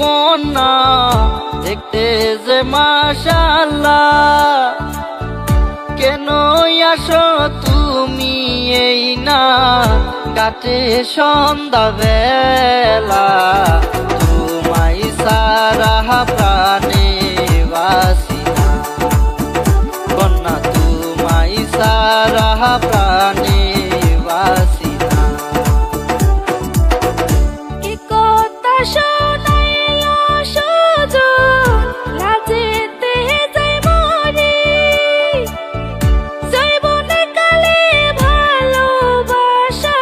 কন্যা দেখতে যে মাশাআল্লাহ, কেন আসো তুমি এই না গাতে সন্ধ্যা বেলা, তোমায় সারা প্রাণে বাসি না কন্যা, তোমায় সারা প্রাণে বাসি না। কি কথা শোনাইলো সুজন, লাজেতে যাই মরি, জীবনে কালে ভালোবাসা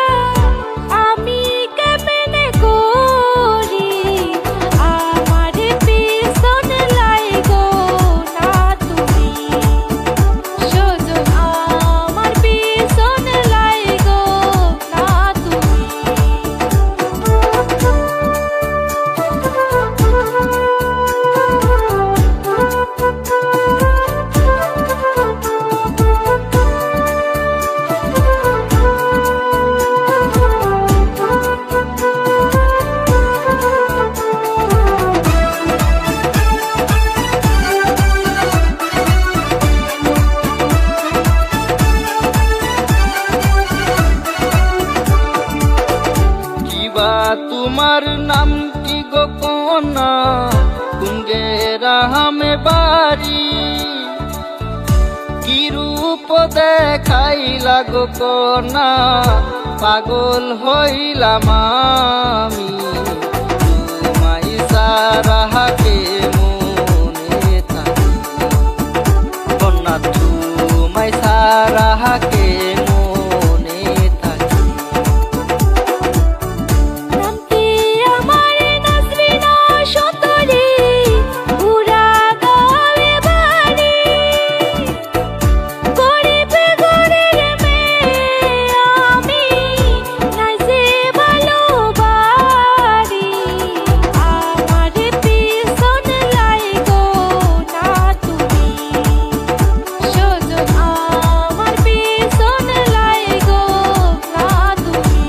আমি কেমনে করি, আমার পিছনে লাইগো না তুমি সুজন, আমার পিছনে লাইগো না তুমি। কিবা তোমার নাম কি গো কন্যা, কোন গ্রামে বাড়ি, কি রূপ দেখাইলা গো কন্যা, পাগল হইলাম আমি, তোমায় সারা কে মনে থাকি কন্যা, তোমায় সারা কে মনে থাকি। নাম কি আমার নাজরিনা সুন্দরী, পুরা গাঁয়ে বাড়ি, গরিব ঘরের মেয়ে আমি, নাই যে ভালো বাড়ি, আমার পিছনে লাইগো না তুমি সুজন, আমার পিছনে লাইগো না তুমি।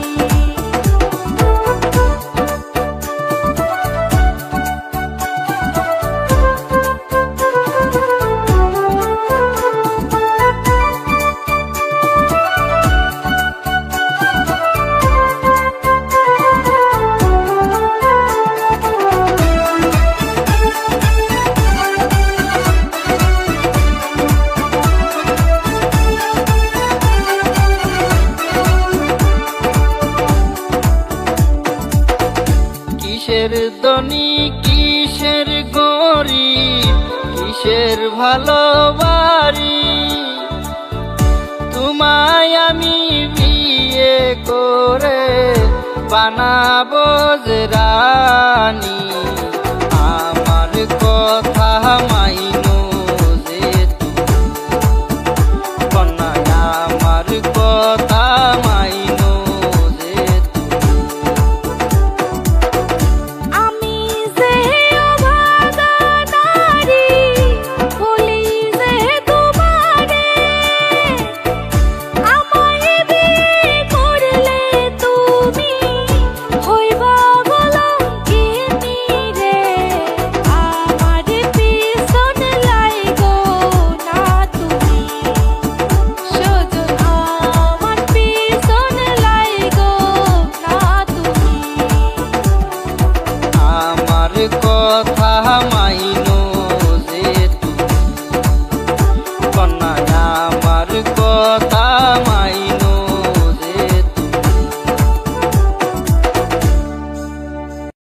কিসের ধনী কিসের গরিব, কিসের ভালোবাড়ি, তোমায় আমি বিয়ে করে বানাবো যে রানী।